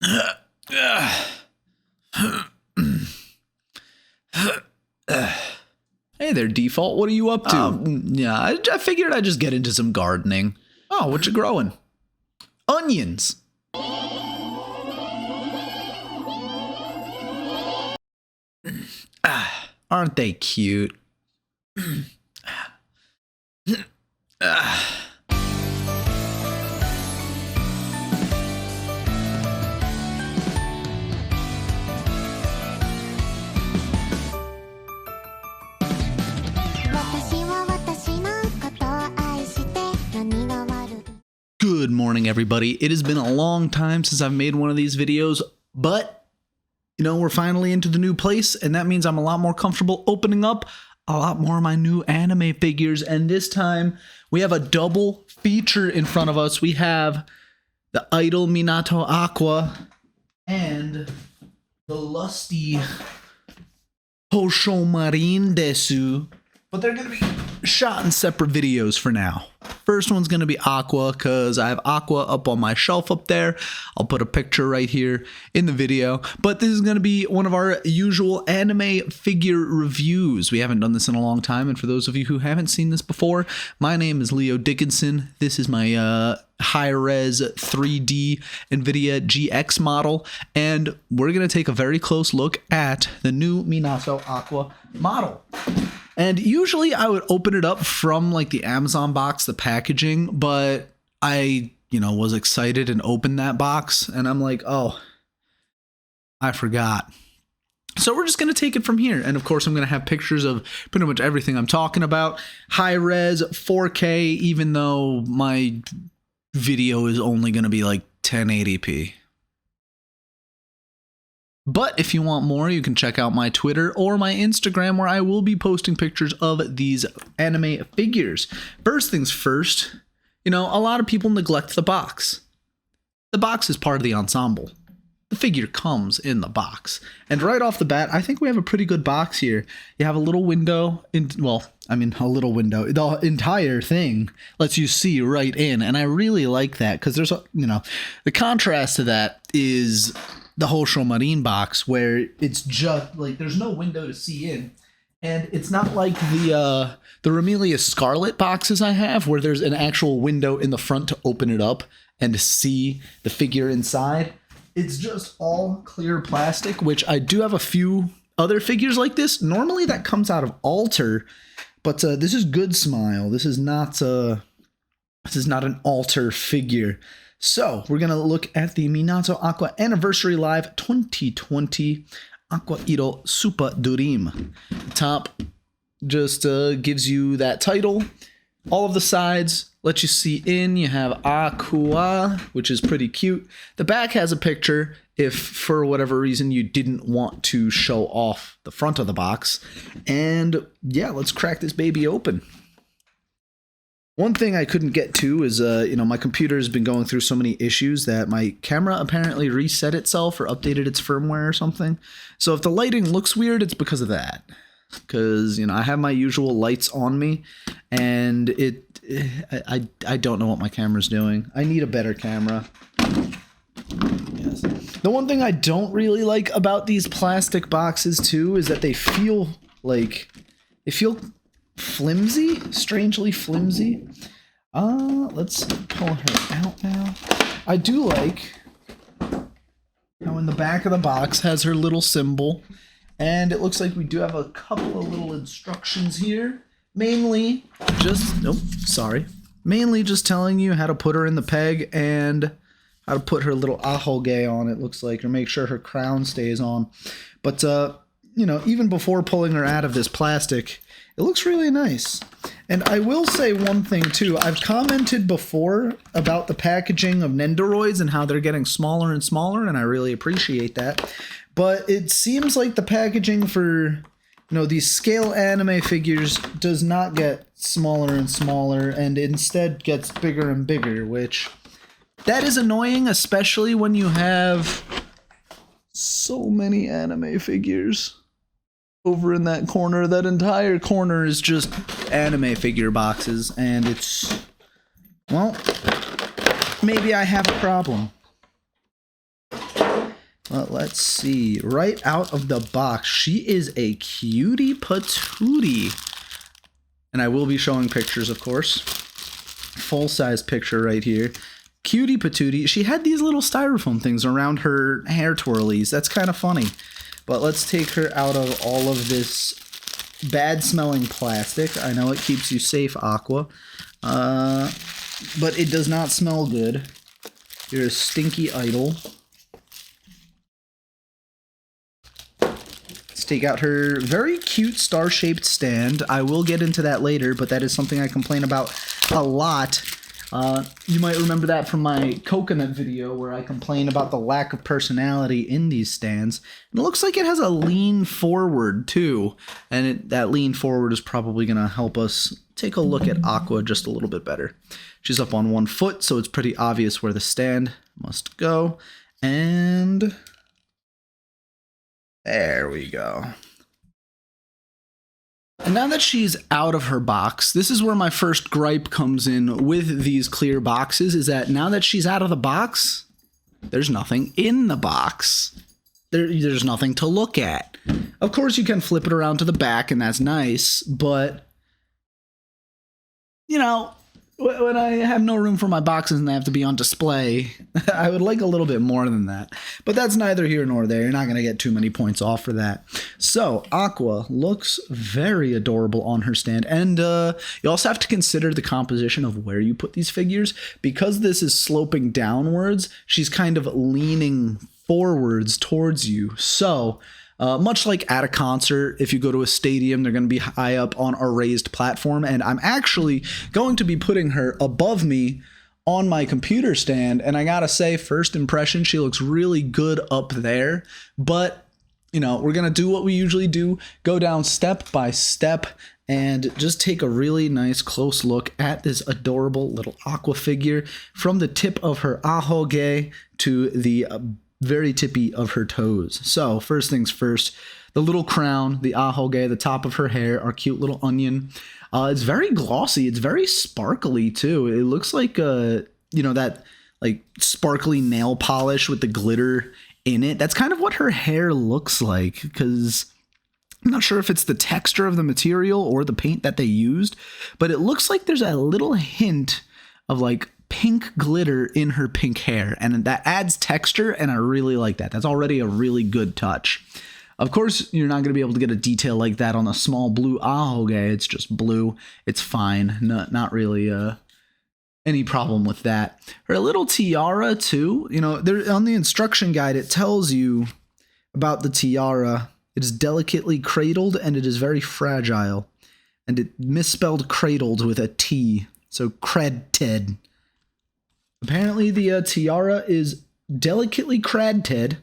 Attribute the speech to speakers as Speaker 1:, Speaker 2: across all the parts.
Speaker 1: Hey there, Default. What are you up to? Yeah, I figured I'd just get into some gardening. Oh, what you growing? Onions. Aren't they cute? Good morning, everybody. It has been a long time since I've made one of these videos, but you know, we're finally into the new place, and that means I'm a lot more comfortable opening up a lot more of my new anime figures. And this time we have a double feature in front of us. We have the idol Minato Aqua and the lusty Hoshomarin Desu, but they're going to be shot in separate videos for now. First one's going to be Aqua because I have Aqua up on my shelf up there. I'll put a picture right here in the video. But this is going to be one of our usual anime figure reviews. We haven't done this in a long time. And for those of you who haven't seen this before, my name is Leo Dickinson. This is my high-res 3D NVIDIA GX model. And we're going to take a very close look at the new Minato Aqua model. And usually I would open it up from like the Amazon box, the packaging, but I, was excited and opened that box and I'm like, oh, I forgot. So we're just going to take it from here. And of course, I'm going to have pictures of pretty much everything I'm talking about. High res, 4K, even though my video is only going to be like 1080p. But if you want more, you can check out my Twitter or my Instagram, where I will be posting pictures of these anime figures. First things first, a lot of people neglect the box. The box is part of the ensemble. The figure comes in the box. And right off the bat, I think we have a pretty good box here. You have a little window, a little window. The entire thing lets you see right in. And I really like that because there's, the contrast to that is the Hoshomarin box, where it's just like there's no window to see in, and it's not like the Romelia Scarlet boxes I have, where there's an actual window in the front to open it up and to see the figure inside. It's just all clear plastic, which I do have a few other figures like this. Normally that comes out of Alter, but this is Good Smile. This is not an Alter figure. So we're going to look at the Minato Aqua Anniversary Live 2020 Aqua IRO Super Durim. The top just gives you that title. All of the sides let you see in. You have Aqua, which is pretty cute. The back has a picture if for whatever reason you didn't want to show off the front of the box. And yeah, let's crack this baby open. One thing I couldn't get to is, my computer has been going through so many issues that my camera apparently reset itself or updated its firmware or something. So if the lighting looks weird, it's because of that. Because, I have my usual lights on me, and I don't know what my camera's doing. I need a better camera. Yes. The one thing I don't really like about these plastic boxes, too, is that they feel flimsy, strangely flimsy. Let's pull her out now. I do like how in the back of the box has her little symbol, and it looks like we do have a couple of little instructions here. Mainly just telling you how to put her in the peg and how to put her little ahoge on, it looks like, or make sure her crown stays on. But even before pulling her out of this plastic, it looks really nice. And I will say one thing too. I've commented before about the packaging of Nendoroids and how they're getting smaller and smaller, and I really appreciate that. But it seems like the packaging for, these scale anime figures does not get smaller and smaller, and instead gets bigger and bigger, which that is annoying, especially when you have so many anime figures. Over in that corner, that entire corner is just anime figure boxes, and it's, well, maybe I have a problem. Well, let's see. Right out of the box, she is a cutie patootie. And I will be showing pictures, of course. Full-size picture right here. Cutie patootie. She had these little styrofoam things around her hair twirlies. That's kind of funny. But let's take her out of all of this bad-smelling plastic. I know it keeps you safe, Aqua. But it does not smell good. You're a stinky idol. Let's take out her very cute star-shaped stand. I will get into that later, but that is something I complain about a lot. You might remember that from my coconut video where I complain about the lack of personality in these stands. And it looks like it has a lean forward too. And that lean forward is probably going to help us take a look at Aqua just a little bit better. She's up on 1 foot, so it's pretty obvious where the stand must go. And there we go. And now that she's out of her box, this is where my first gripe comes in with these clear boxes, is that now that she's out of the box, there's nothing in the box. There's nothing to look at. Of course, you can flip it around to the back, and that's nice, but, you know, when I have no room for my boxes and they have to be on display, I would like a little bit more than that. But that's neither here nor there. You're not going to get too many points off for that. So Aqua looks very adorable on her stand. And you also have to consider the composition of where you put these figures. Because this is sloping downwards, she's kind of leaning forwards towards you. So much like at a concert, if you go to a stadium, they're going to be high up on a raised platform. And I'm actually going to be putting her above me on my computer stand. And I got to say, first impression, she looks really good up there. But, you know, we're going to do what we usually do, go down step by step and just take a really nice close look at this adorable little Aqua figure from the tip of her ahoge to the very tippy of her toes. So first things first, the little crown, the ahoge, the top of her hair, our cute little onion. It's very glossy. It's very sparkly too. It looks like you know, that like sparkly nail polish with the glitter in it. That's kind of what her hair looks like, because I'm not sure if it's the texture of the material or the paint that they used, but it looks like there's a little hint of like pink glitter in her pink hair, and that adds texture, and I really like that. That's already a really good touch. Of course, you're not going to be able to get a detail like that on a small blue ahoge. It's just blue. It's fine. Not really any problem with that. Her little tiara too, you know, there on the instruction guide it tells you about the tiara. It is delicately cradled and it is very fragile, and it misspelled cradled with a T, so credted. Apparently the tiara is delicately cradted,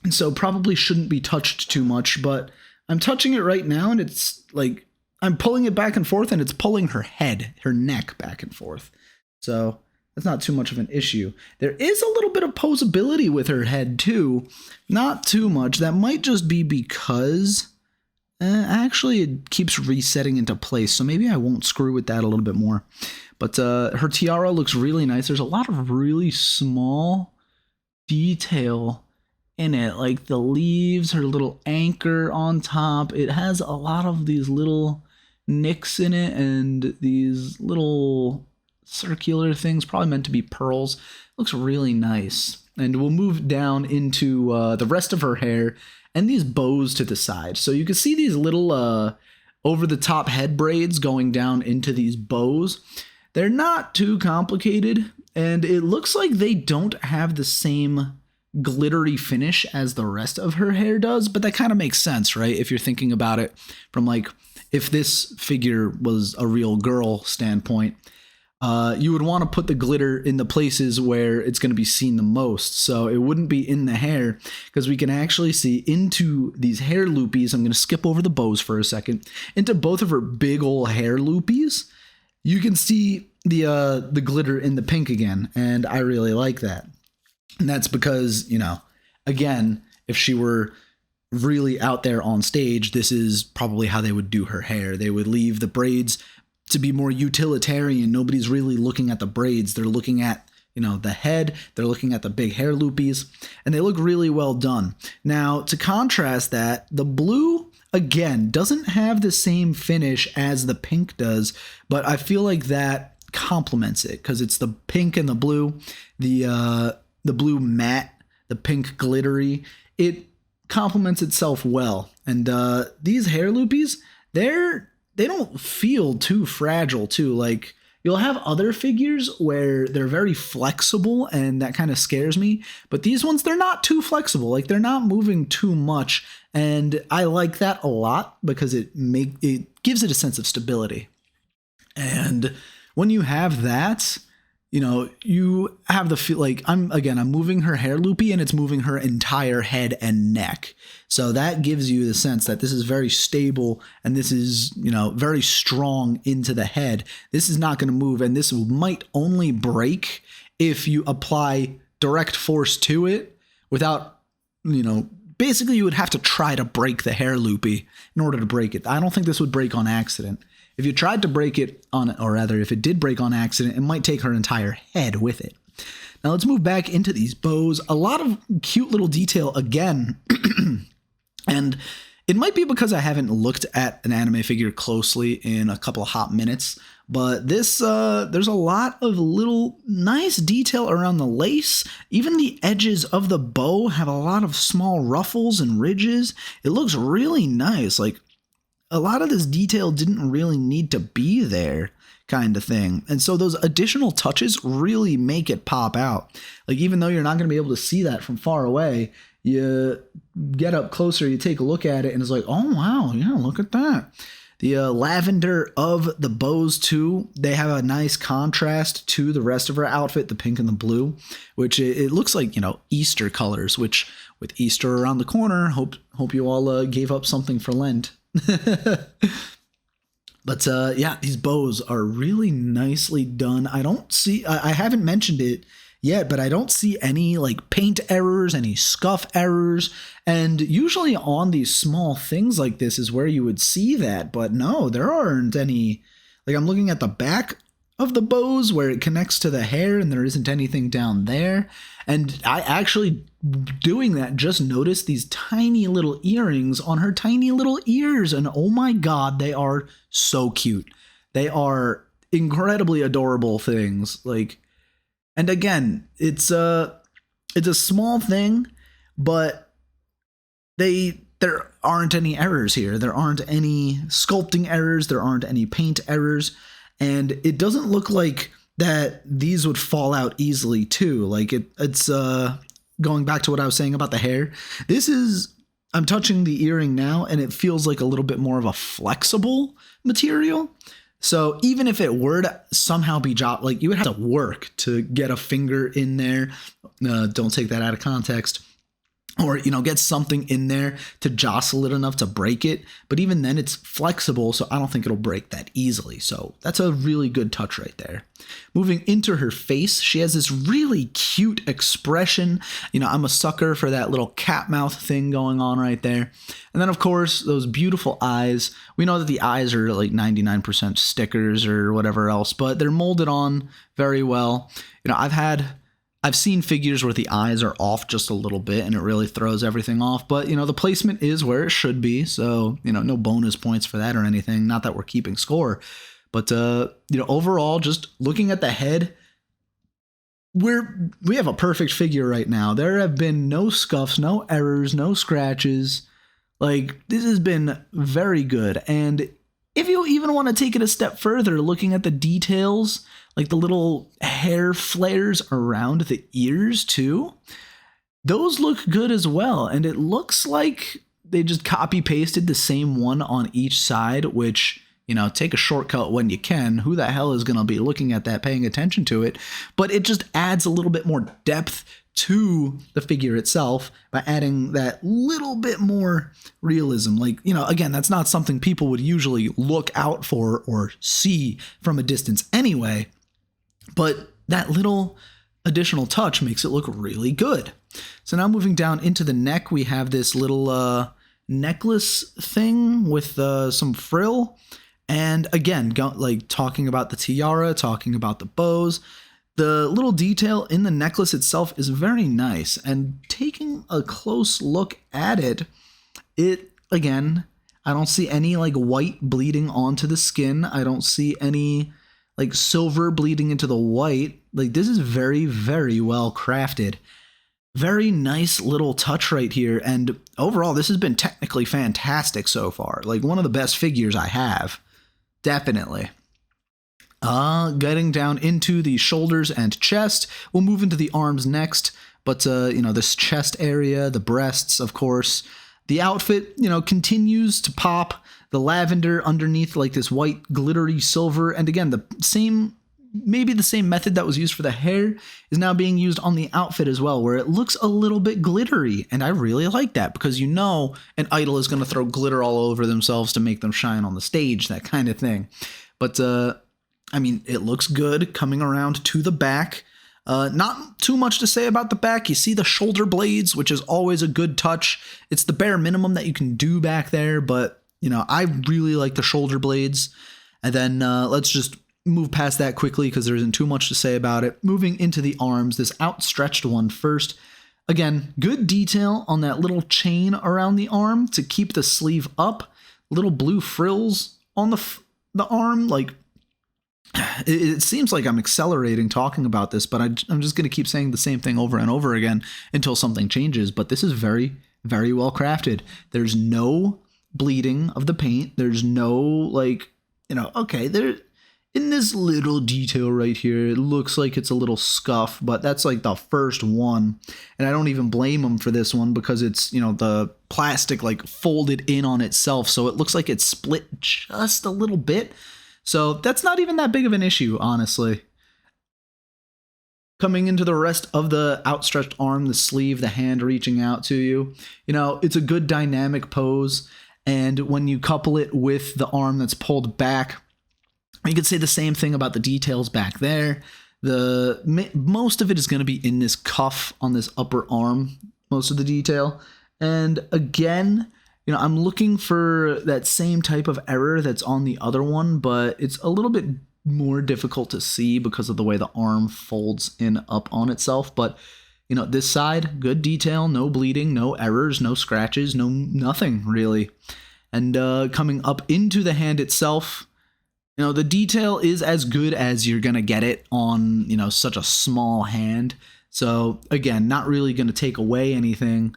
Speaker 1: and so probably shouldn't be touched too much, but I'm touching it right now, and it's like I'm pulling it back and forth, and it's pulling her head, her neck back and forth. So that's not too much of an issue. There is a little bit of posability with her head too. Not too much. That might just be because actually it keeps resetting into place, so maybe I won't screw with that a little bit more. But her tiara looks really nice. There's a lot of really small detail in it, like the leaves, her little anchor on top. It has a lot of these little nicks in it and these little circular things, probably meant to be pearls. Looks really nice. And we'll move down into the rest of her hair and these bows to the side. So you can see these little over-the-top head braids going down into these bows. They're not too complicated, and it looks like they don't have the same glittery finish as the rest of her hair does, but that kind of makes sense, right? If you're thinking about it from like, if this figure was a real girl standpoint, you would want to put the glitter in the places where it's going to be seen the most. So it wouldn't be in the hair, because we can actually see into these hair loopies. I'm going to skip over the bows for a second. Into both of her big old hair loopies, you can see the glitter in the pink again, and I really like that. And that's because, you know, again, if she were really out there on stage, this is probably how they would do her hair. They would leave the braids to be more utilitarian. Nobody's really looking at the braids. They're looking at the head. They're looking at the big hair loopies, and they look really well done. Now, to contrast that, the blue, again, doesn't have the same finish as the pink does, but I feel like that complements it because it's the pink and the blue, the blue matte, the pink glittery. It complements itself well. And these hair loopies, they don't feel too fragile too. Like, you'll have other figures where they're very flexible and that kind of scares me, but these ones, they're not too flexible. Like, they're not moving too much, and I like that a lot because it gives it a sense of stability. And when you have that, you have the feel like I'm moving her hair loopy and it's moving her entire head and neck. So that gives you the sense that this is very stable and this is, very strong into the head. This is not going to move, and this might only break if you apply direct force to it without, basically you would have to try to break the hair loopy in order to break it. I don't think this would break on accident. If you tried to break it if it did break on accident, it might take her entire head with it. Now let's move back into these bows. A lot of cute little detail again. And it might be because I haven't looked at an anime figure closely in a couple of hot minutes, but this, there's a lot of little nice detail around the lace. Even the edges of the bow have a lot of small ruffles and ridges. It looks really nice. Like, a lot of this detail didn't really need to be there, kind of thing. And so those additional touches really make it pop out. Like, even though you're not going to be able to see that from far away, you get up closer, you take a look at it, and it's like, oh, wow, yeah, look at that. The lavender of the bows, too, they have a nice contrast to the rest of her outfit, the pink and the blue, which it looks like, Easter colors, which with Easter around the corner, hope you all gave up something for Lent. But yeah, these bows are really nicely done. I haven't mentioned it yet, but I don't see any like paint errors, any scuff errors. And usually on these small things like this is where you would see that, but no, there aren't any. Like, I'm looking at the back of the bows where it connects to the hair and there isn't anything down there. And I actually, doing that, just noticed these tiny little earrings on her tiny little ears, and oh my god, they are so cute. They are incredibly adorable things. Like, and again, it's a small thing, but there aren't any errors here. There aren't any sculpting errors, there aren't any paint errors, and it doesn't look like that these would fall out easily too. Like, it's going back to what I was saying about the hair. I'm touching the earring now and it feels like a little bit more of a flexible material. So even if it were to somehow be dropped, like, you would have to work to get a finger in there. Don't take that out of context. Or, get something in there to jostle it enough to break it. But even then, it's flexible, so I don't think it'll break that easily. So that's a really good touch right there. Moving into her face, she has this really cute expression. I'm a sucker for that little cat mouth thing going on right there. And then, of course, those beautiful eyes. We know that the eyes are like 99% stickers or whatever else, but they're molded on very well. I've seen figures where the eyes are off just a little bit and it really throws everything off. But, the placement is where it should be. So, no bonus points for that or anything. Not that we're keeping score. But, overall, just looking at the head, we have a perfect figure right now. There have been no scuffs, no errors, no scratches. Like, this has been very good. And if you even want to take it a step further, looking at the details, like the little hair flares around the ears too, those look good as well. And it looks like they just copy pasted the same one on each side, which, take a shortcut when you can. Who the hell is going to be looking at that, paying attention to it? But it just adds a little bit more depth to the figure itself by adding that little bit more realism. Like, again, that's not something people would usually look out for or see from a distance anyway. But that little additional touch makes it look really good. So now moving down into the neck, we have this little necklace thing with some frill. And again, talking about the tiara, talking about the bows, The little detail in the necklace itself is very nice, and taking a close look at it, again, I don't see any like white bleeding onto the skin. I don't see any like silver bleeding into the white. Like, this is very, very well crafted. Very nice little touch right here, and overall this has been technically fantastic so far. Like, one of the best figures I have. Definitely. Getting down into the shoulders and chest. We'll move into the arms next, but you know, this chest area, the breasts, of course. The outfit, you know, continues to pop. The lavender underneath, like this white glittery silver, and again, maybe the same method that was used for the hair is now being used on the outfit as well, where it looks a little bit glittery, and I really like that, because you know an idol is going to throw glitter all over themselves to make them shine on the stage, that kind of thing. But I mean, it looks good coming around to the back. Not too much to say about the back. You see the shoulder blades, which is always a good touch. It's the bare minimum that you can do back there, but, you know, I really like the shoulder blades. And then let's just move past that quickly because there isn't too much to say about it. Moving into the arms, this outstretched one first. Again, good detail on that little chain around the arm to keep the sleeve up. Little blue frills on the arm, like, it seems like I'm accelerating talking about this, but I'm just going to keep saying the same thing over and over again until something changes. But this is very, very well crafted. There's no bleeding of the paint. There's no, like, you know, okay, there in this little detail right here, it looks like it's a little scuff, but that's like the first one. And I don't even blame them for this one because it's, you know, the plastic like folded in on itself. So it looks like it's split just a little bit. So that's not even that big of an issue, honestly. Coming into the rest of the outstretched arm, the sleeve, the hand reaching out to you, you know, it's a good dynamic pose. And when you couple it with the arm that's pulled back, you could say the same thing about the details back there. Most of it is going to be in this cuff on this upper arm, most of the detail. And again, you know, I'm looking for that same type of error that's on the other one, but it's a little bit more difficult to see because of the way the arm folds in up on itself. But, you know, this side, good detail, no bleeding, no errors, no scratches, nothing really. And coming up into the hand itself, you know, the detail is as good as you're going to get it on, you know, such a small hand. So again, not really going to take away anything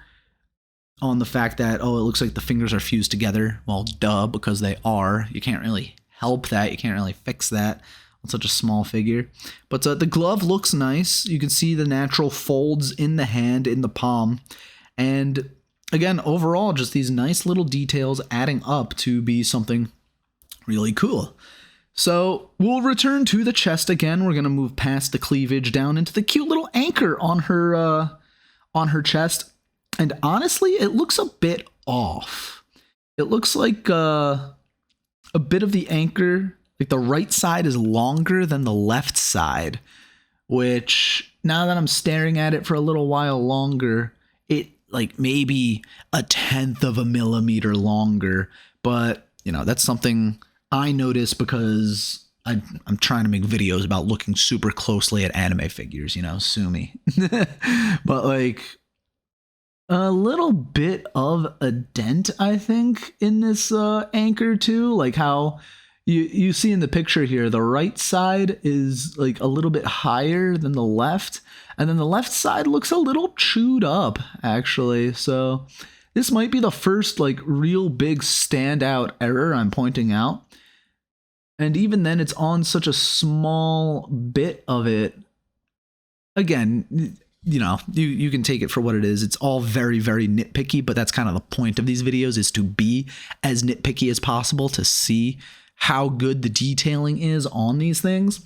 Speaker 1: on the fact that, oh, it looks like the fingers are fused together. Well, duh, because they are. You can't really help that. You can't really fix that on such a small figure. But the glove looks nice. You can see the natural folds in the hand, in the palm. And again, overall, just these nice little details adding up to be something really cool. So we'll return to the chest again. We're going to move past the cleavage down into the cute little anchor on her chest. And honestly, it looks a bit off. It looks like a bit of the anchor, like the right side is longer than the left side, which now that I'm staring at it for a little while longer, it like maybe 1/10 of a millimeter longer. But, you know, that's something I notice because I'm trying to make videos about looking super closely at anime figures, you know, sue me. But like, a little bit of a dent, I think, in this anchor too. Like how you see in the picture here, the right side is like a little bit higher than the left, and then the left side looks a little chewed up, actually. So this might be the first like real big standout error I'm pointing out. And even then, it's on such a small bit of it. Again, you know, you can take it for what it is. It's all very, very nitpicky, but that's kind of the point of these videos, is to be as nitpicky as possible to see how good the detailing is on these things.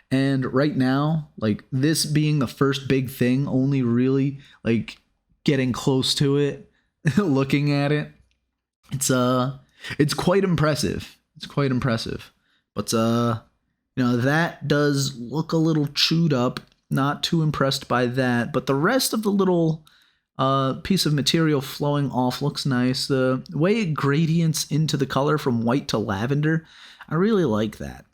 Speaker 1: And right now, like this being the first big thing, only really like getting close to it, looking at it, it's quite impressive. It's quite impressive. But you know, that does look a little chewed up. Not too impressed by that, but the rest of the little piece of material flowing off looks nice. The way it gradients into the color from white to lavender, I really like that.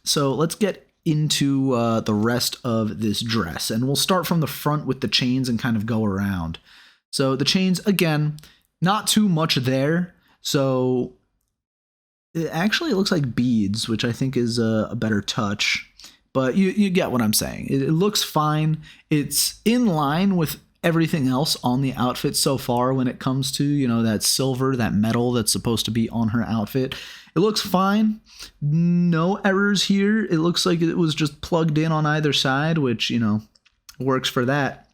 Speaker 1: So let's get into the rest of this dress. And we'll start from the front with the chains and kind of go around. So the chains, again, not too much there. So it looks like beads, which I think is a better touch. But you get what I'm saying. It looks fine. It's in line with everything else on the outfit so far when it comes to, you know, that silver, that metal that's supposed to be on her outfit. It looks fine. No errors here. It looks like it was just plugged in on either side, which, you know, works for that.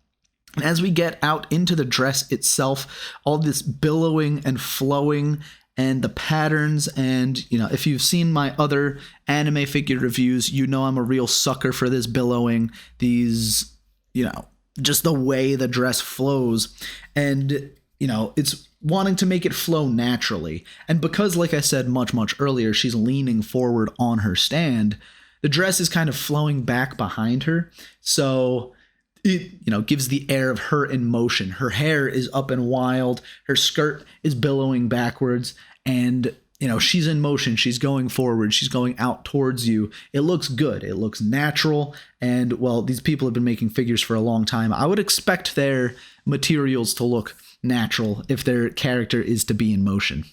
Speaker 1: And as we get out into the dress itself, all this billowing and flowing and the patterns, and, you know, if you've seen my other anime figure reviews, you know I'm a real sucker for this billowing, these, you know, just the way the dress flows. And, you know, it's wanting to make it flow naturally. And because, like I said much earlier, she's leaning forward on her stand, the dress is kind of flowing back behind her. So it, you know, gives the air of her in motion. Her hair is up and wild. Her skirt is billowing backwards. And, you know, she's in motion. She's going forward. She's going out towards you. It looks good. It looks natural. And, well, these people have been making figures for a long time. I would expect their materials to look natural if their character is to be in motion.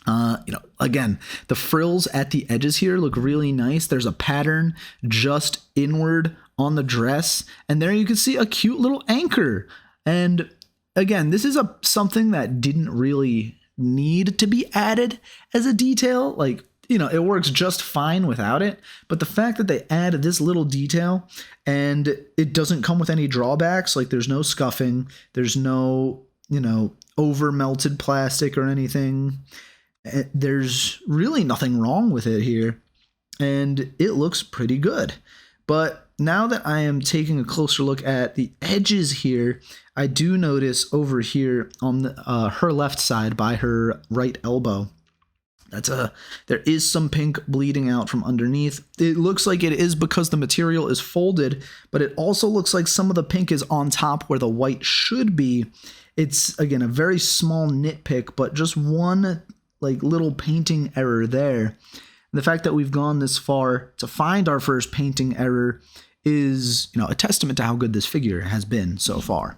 Speaker 1: You know, again, the frills at the edges here look really nice. There's a pattern just inward on the dress, and there you can see a cute little anchor. And again, this is something that didn't really need to be added as a detail. Like, you know, it works just fine without it, but the fact that they add this little detail and it doesn't come with any drawbacks, like there's no scuffing, there's no, you know, over melted plastic or anything. There's really nothing wrong with it here, and it looks pretty good. But now that I am taking a closer look at the edges here, I do notice over here on her left side by her right elbow, there is some pink bleeding out from underneath. It looks like it is because the material is folded, but it also looks like some of the pink is on top where the white should be. It's, again, a very small nitpick, but just one like little painting error there. And the fact that we've gone this far to find our first painting error is, you know, a testament to how good this figure has been so far.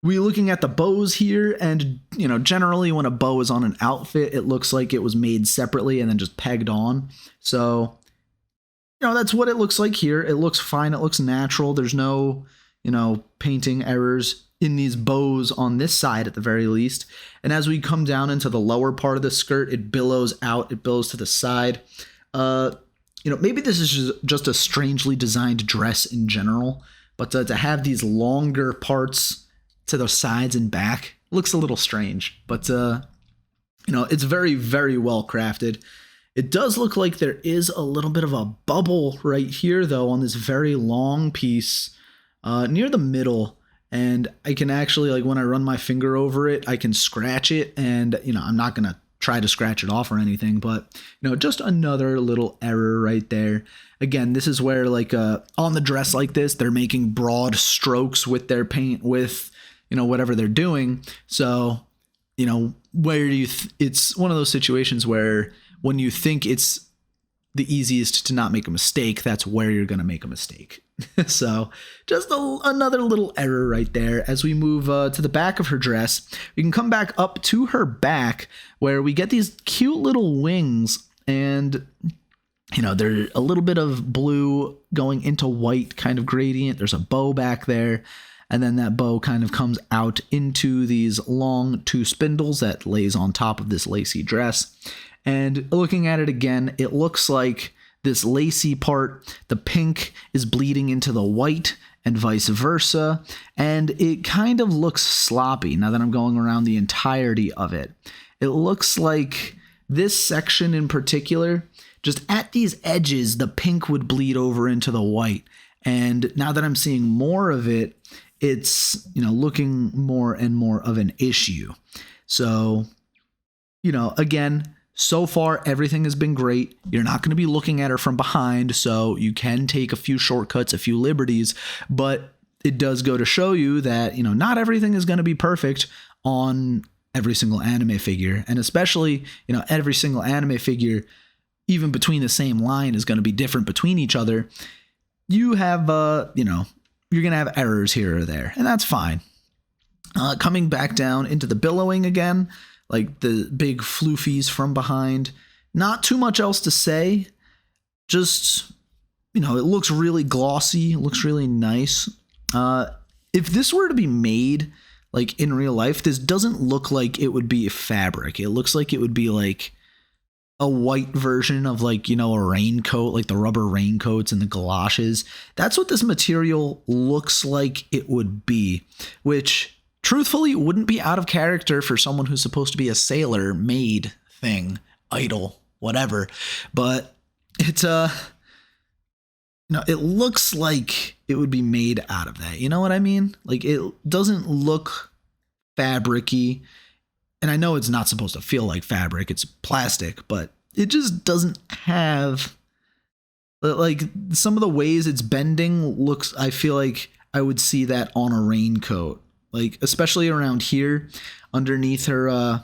Speaker 1: We're looking at the bows here, and, you know, generally when a bow is on an outfit, it looks like it was made separately and then just pegged on. So, you know, that's what it looks like here. It looks fine. It looks natural. There's no, you know, painting errors in these bows on this side at the very least. And as we come down into the lower part of the skirt, it billows out, it billows to the side. You know, maybe this is just a strangely designed dress in general, but to have these longer parts to the sides and back looks a little strange. But, you know, it's very, very well crafted. It does look like there is a little bit of a bubble right here, though, on this very long piece near the middle. And I can actually, like, when I run my finger over it, I can scratch it. And, you know, I'm not going to try to scratch it off or anything, but, you know, just another little error right there. Again, this is where, like, on the dress like this, they're making broad strokes with their paint, with, you know, whatever they're doing. So, you know, where do you, it's one of those situations where when you think it's the easiest to not make a mistake, that's where you're going to make a mistake. So just another little error right there. As we move to the back of her dress, we can come back up to her back where we get these cute little wings, and, you know, there's a little bit of blue going into white kind of gradient. There's a bow back there, and then that bow kind of comes out into these long two spindles that lays on top of this lacy dress. And looking at it again, it looks like this lacy part, the pink is bleeding into the white and vice versa, and it kind of looks sloppy now that I'm going around the entirety of it. It looks like this section in particular, just at these edges, the pink would bleed over into the white. And now that I'm seeing more of it, it's, you know, looking more and more of an issue. So, you know, again, so far, everything has been great. You're not going to be looking at her from behind, so you can take a few shortcuts, a few liberties, but it does go to show you that, you know, not everything is going to be perfect on every single anime figure. And especially, you know, every single anime figure even between the same line is going to be different between each other, you have, you're going to have errors here or there, and that's fine. Coming back down into the billowing again, like the big floofies from behind. Not too much else to say. Just, it looks really glossy. It looks really nice. If this were to be made like in real life, this doesn't look like it would be fabric. It looks like it would be like a white version of like, a raincoat, like the rubber raincoats and the galoshes. That's what this material looks like it would be, which truthfully wouldn't be out of character for someone who's supposed to be a sailor maid thing, idol, whatever. But it's it looks like it would be made out of that. You know what I mean? Like, it doesn't look fabric-y. And I know it's not supposed to feel like fabric, it's plastic, but it just doesn't have, like, some of the ways it's bending looks, I feel like I would see that on a raincoat, like, especially around here, underneath her,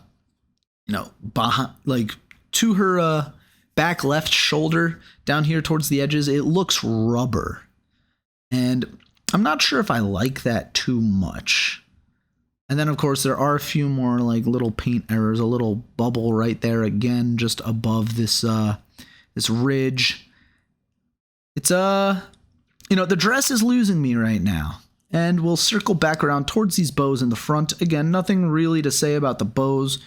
Speaker 1: behind, like, to her back left shoulder, down here towards the edges, it looks rubber. And I'm not sure if I like that too much. And then, of course, there are a few more like little paint errors, a little bubble right there again, just above this this ridge. It's the dress is losing me right now. And we'll circle back around towards these bows in the front. Again, nothing really to say about the bows.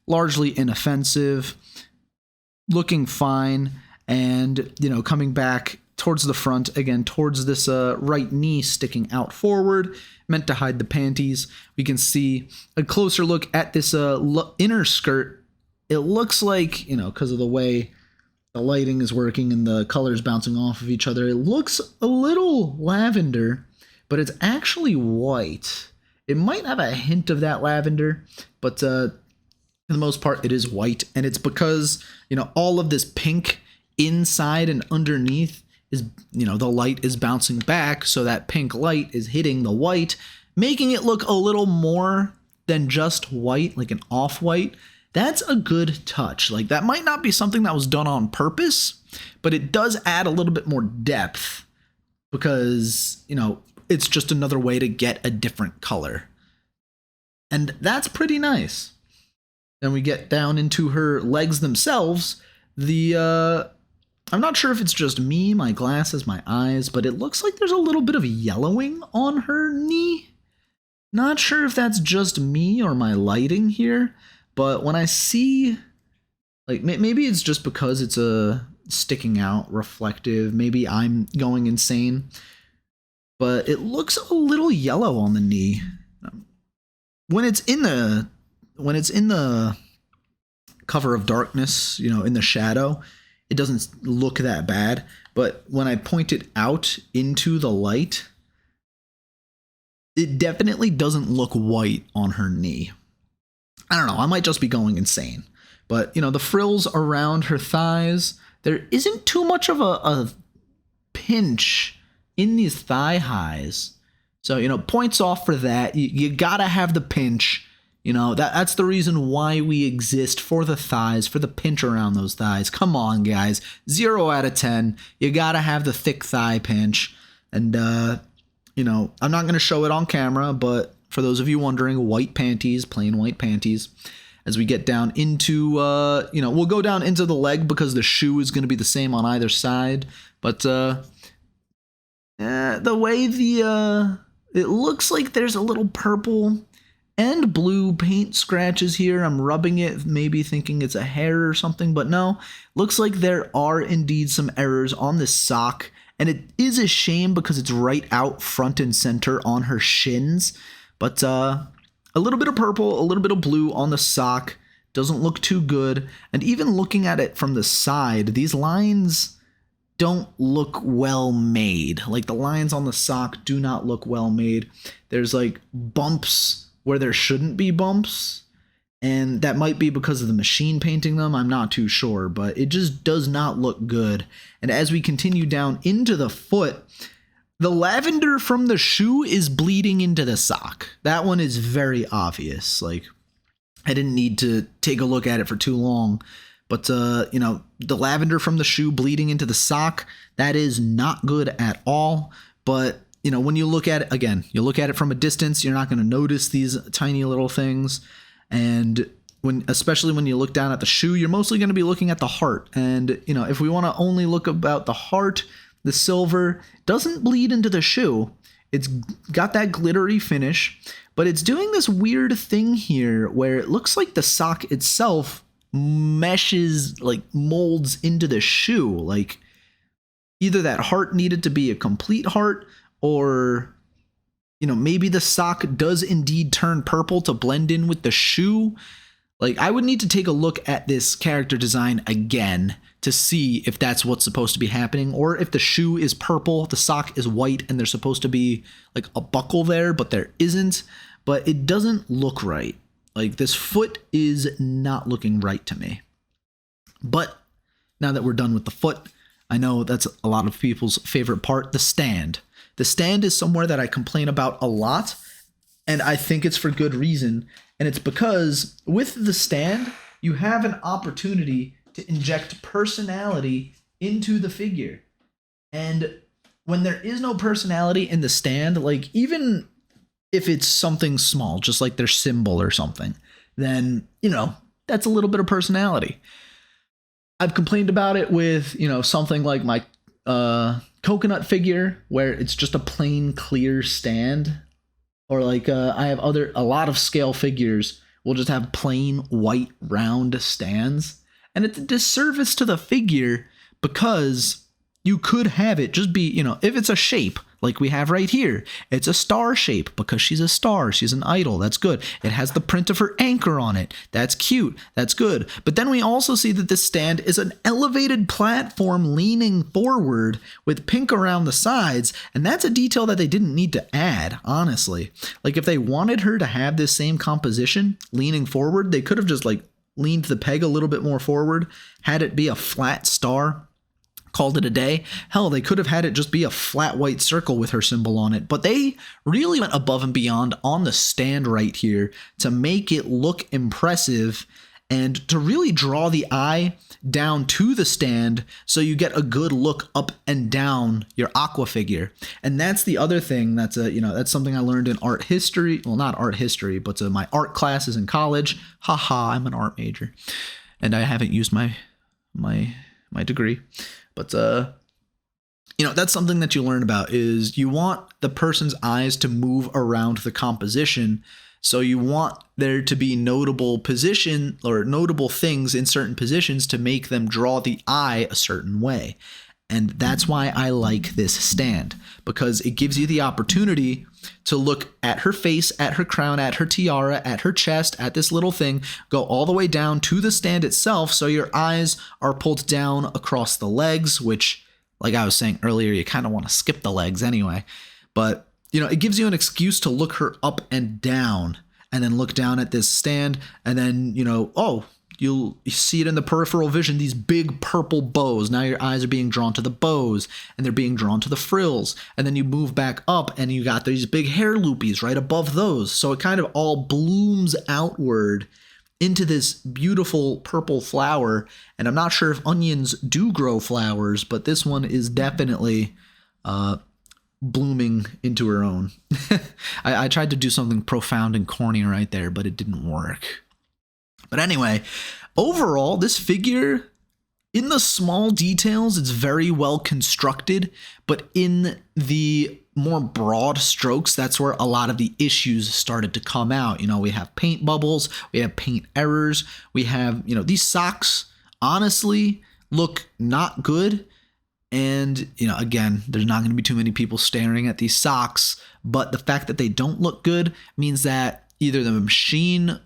Speaker 1: Largely inoffensive, looking fine, and coming back towards the front again, towards this right knee sticking out forward, meant to hide the panties. We can see a closer look at this inner skirt. It looks like, because of the way the lighting is working and the colors bouncing off of each other, it looks a little lavender, but it's actually white. It might have a hint of that lavender, but for the most part, it is white. And it's because, all of this pink inside and underneath is, the light is bouncing back, so that pink light is hitting the white, making it look a little more than just white, like an off-white. That's a good touch. Like, that might not be something that was done on purpose, but it does add a little bit more depth because, it's just another way to get a different color. And that's pretty nice. Then we get down into her legs themselves. I'm not sure if it's just me, my glasses, my eyes, but it looks like there's a little bit of yellowing on her knee. Not sure if that's just me or my lighting here, but when I see, like, maybe it's just because it's sticking out, reflective. Maybe I'm going insane, but it looks a little yellow on the knee. When it's in the cover of darkness, in the shadow, it doesn't look that bad, but when I point it out into the light, it definitely doesn't look white on her knee. I don't know, I might just be going insane. But, the frills around her thighs, there isn't too much of a pinch in these thigh highs. So, points off for that. You gotta have the pinch. That's the reason why we exist, for the thighs, for the pinch around those thighs. Come on, guys. 0 out of 10. You gotta have the thick thigh pinch. And, I'm not going to show it on camera, but for those of you wondering, white panties, plain white panties. As we get down into, we'll go down into the leg because the shoe is going to be the same on either side. But the way it looks like there's a little purple and blue paint scratches here. I'm rubbing it, maybe thinking it's a hair or something, but no. Looks like there are indeed some errors on this sock, and it is a shame because it's right out front and center on her shins. But a little bit of purple, a little bit of blue on the sock. Doesn't look too good. And even looking at it from the side, these lines don't look well made. Like, the lines on the sock do not look well made. There's like bumps where there shouldn't be bumps, and that might be because of the machine painting them. I'm not too sure, but it just does not look good. And as we continue down into the foot, the lavender from the shoe is bleeding into the sock. That one is very obvious. Like, I didn't need to take a look at it for too long, But, you know, the lavender from the shoe bleeding into the sock, that is not good at all. But, you know, when you look at it, again, you look at it from a distance, you're not going to notice these tiny little things. And especially when you look down at the shoe, you're mostly going to be looking at the heart. And, you know, if we want to only look about the heart, the silver doesn't bleed into the shoe. It's got that glittery finish, but it's doing this weird thing here where it looks like the sock itself meshes, like molds into the shoe. Like either that heart needed to be a complete heart, or, you know, maybe the sock does indeed turn purple to blend in with the shoe. Like, I would need to take a look at this character design again to see if that's what's supposed to be happening, or if the shoe is purple, the sock is white, and there's supposed to be like a buckle there, but there isn't. But it doesn't look right. Like, this foot is not looking right to me. But now that we're done with the foot, I know that's a lot of people's favorite part, the stand. The stand is somewhere that I complain about a lot, and I think it's for good reason. And it's because with the stand, you have an opportunity to inject personality into the figure. And when there is no personality in the stand, like even if it's something small, just like their symbol or something, then, you know, that's a little bit of personality. I've complained about it with, you know, something like my coconut figure, where it's just a plain clear stand. Or like I have a lot of scale figures will just have plain white round stands. And it's a disservice to the figure, because you could have it just be, you know, if it's a shape like we have right here, it's a star shape because she's a star. She's an idol. That's good. It has the print of her anchor on it. That's cute. That's good. But then we also see that this stand is an elevated platform leaning forward with pink around the sides. And that's a detail that they didn't need to add, honestly. Like if they wanted her to have this same composition leaning forward, they could have just like leaned the peg a little bit more forward, had it be a flat star, called it a day. Hell, they could have had it just be a flat white circle with her symbol on it. But they really went above and beyond on the stand right here to make it look impressive and to really draw the eye down to the stand so you get a good look up and down your Aqua figure. And that's the other thing that's that's something I learned in art history. Well, not art history, but my art classes in college. Haha, I'm an art major and I haven't used my degree. But, that's something that you learn about is you want the person's eyes to move around the composition. So you want there to be notable position or notable things in certain positions to make them draw the eye a certain way. And that's why I like this stand, because it gives you the opportunity to look at her face, at her crown, at her tiara, at her chest, at this little thing, go all the way down to the stand itself. So your eyes are pulled down across the legs, which, like I was saying earlier, you kind of want to skip the legs anyway. But, it gives you an excuse to look her up and down and then look down at this stand and then, you'll see it in the peripheral vision, these big purple bows. Now your eyes are being drawn to the bows and they're being drawn to the frills. And then you move back up and you got these big hair loopies right above those. So it kind of all blooms outward into this beautiful purple flower. And I'm not sure if onions do grow flowers, but this one is definitely blooming into her own. I tried to do something profound and corny right there, but it didn't work. But anyway, overall, this figure, in the small details, it's very well constructed, but in the more broad strokes, that's where a lot of the issues started to come out. We have paint bubbles, we have paint errors, we have, these socks honestly look not good. And, again, there's not going to be too many people staring at these socks, but the fact that they don't look good means that either the machine,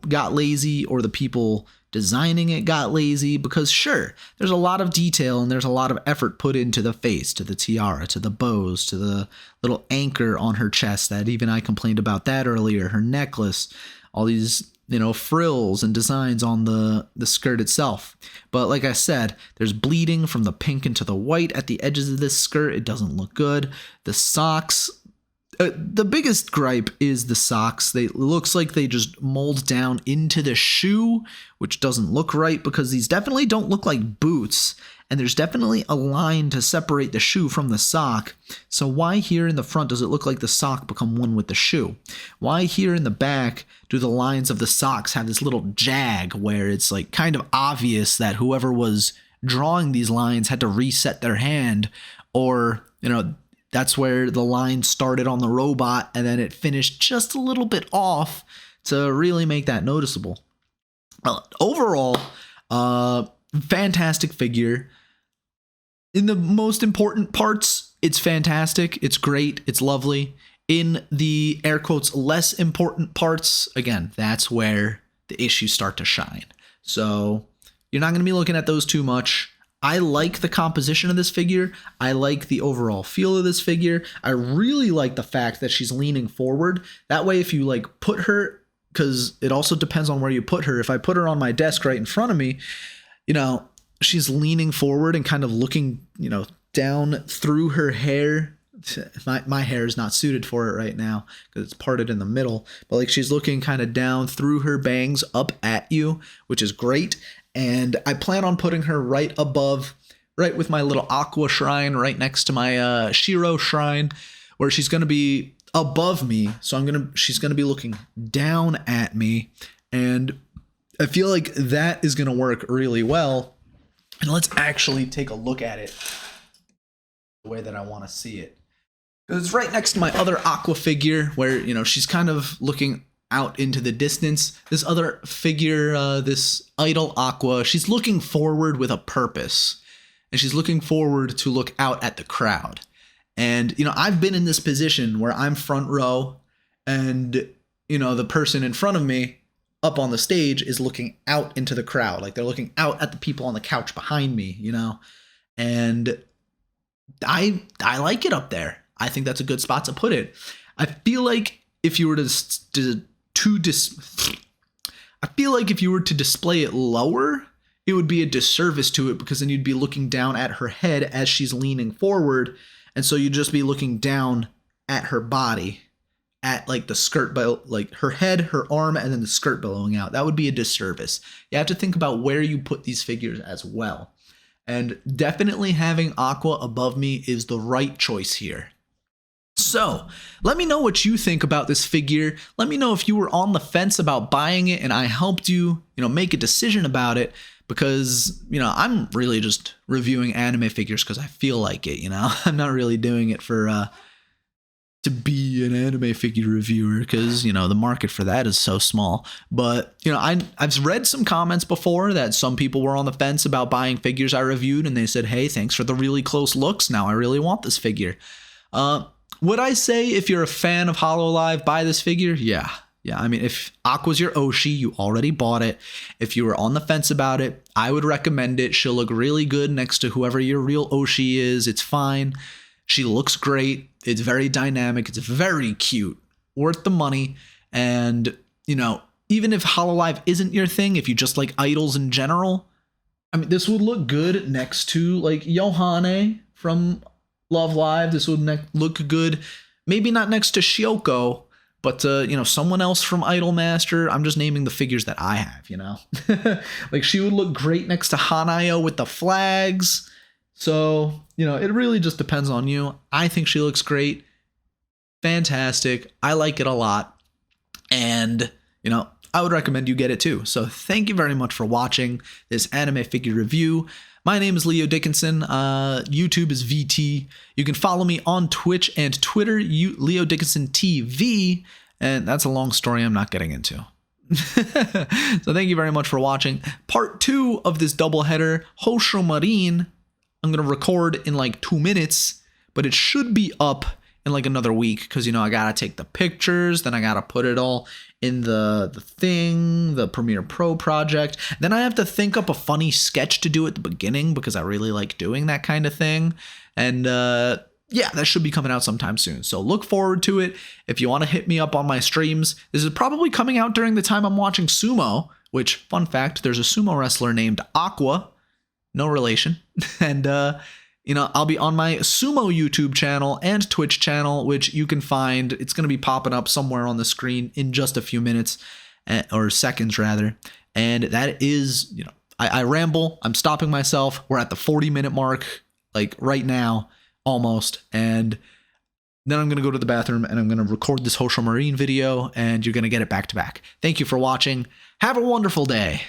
Speaker 1: got lazy or the people designing it got lazy, because sure, there's a lot of detail and there's a lot of effort put into the face, to the tiara, to the bows, to the little anchor on her chest that even I complained about that earlier, her necklace, all these, frills and designs on the skirt itself. But like I said, there's bleeding from the pink into the white at the edges of this skirt. It doesn't look good. The socks, The biggest gripe is the socks. They looks like they just mold down into the shoe, which doesn't look right because these definitely don't look like boots, and there's definitely a line to separate the shoe from the sock. So why here in the front does it look like the sock become one with the shoe? Why here in the back do the lines of the socks have this little jag where it's like kind of obvious that whoever was drawing these lines had to reset their hand, or that's where the line started on the robot and then it finished just a little bit off to really make that noticeable. Overall, fantastic figure. In the most important parts, it's fantastic, it's great, it's lovely. In the air quotes less important parts, again, that's where the issues start to shine. So you're not going to be looking at those too much. I like the composition of this figure. I like the overall feel of this figure. I really like the fact that she's leaning forward. That way, if you like put her, because it also depends on where you put her. If I put her on my desk right in front of me, she's leaning forward and kind of looking, down through her hair. My hair is not suited for it right now because it's parted in the middle, but like she's looking kind of down through her bangs up at you, which is great. And I plan on putting her right above, right with my little Aqua shrine, right next to my Shiro shrine, where she's going to be above me. So she's going to be looking down at me. And I feel like that is going to work really well. And let's actually take a look at it the way that I want to see it. It's right next to my other Aqua figure where, she's kind of looking out into the distance. This other figure, this idol Aqua, she's looking forward with a purpose, and she's looking forward to look out at the crowd. And I've been in this position where I'm front row, and the person in front of me up on the stage is looking out into the crowd, like they're looking out at the people on the couch behind me, and I like it up there. I think that's a good spot to put it. I feel like if you were to display it lower, it would be a disservice to it, because then you'd be looking down at her head as she's leaning forward, and so you'd just be looking down at her body, at like the skirt, like her head, her arm, and then the skirt billowing out. That would be a disservice. You have to think about where you put these figures as well. And definitely having Aqua above me is the right choice here. So let me know what you think about this figure. Let me know if you were on the fence about buying it and I helped you, make a decision about it, because, I'm really just reviewing anime figures because I feel like it, I'm not really doing it for, to be an anime figure reviewer, because, the market for that is so small. But, I've read some comments before that some people were on the fence about buying figures I reviewed, and they said, hey, thanks for the really close looks. Now I really want this figure. Would I say if you're a fan of hololive, buy this figure? Yeah. I mean, if Aqua's your Oshi, you already bought it. If you were on the fence about it, I would recommend it. She'll look really good next to whoever your real Oshi is. It's fine. She looks great. It's very dynamic. It's very cute. Worth the money. And, even if hololive isn't your thing, if you just like idols in general, I mean, this would look good next to like Yohane from Love Live. This would look good. Maybe not next to Shioko, but someone else from Idolmaster. I'm just naming the figures that I have, like she would look great next to Hanayo with the flags. So, it really just depends on you. I think she looks great. Fantastic. I like it a lot. And, I would recommend you get it too. So thank you very much for watching this anime figure review. My name is Leo Dickinson. YouTube is VT. You can follow me on Twitch and Twitter, Leo Dickinson TV. And that's a long story I'm not getting into. So thank you very much for watching. Part 2 of this doubleheader, Hosho Marine, I'm going to record in like 2 minutes, but it should be up in like another week because, I got to take the pictures, then I got to put it all in the Premiere Pro project. Then I have to think up a funny sketch to do at the beginning because I really like doing that kind of thing. And yeah, that should be coming out sometime soon. So look forward to it. If you want to hit me up on my streams, this is probably coming out during the time I'm watching sumo, which, fun fact, there's a sumo wrestler named Aqua, no relation. And I'll be on my Sumo YouTube channel and Twitch channel, which you can find. It's going to be popping up somewhere on the screen in just a few minutes, or seconds rather. And that is, I ramble. I'm stopping myself. We're at the 40-minute mark, like right now, almost. And then I'm going to go to the bathroom and I'm going to record this Hosho Marine video, and you're going to get it back to back. Thank you for watching. Have a wonderful day.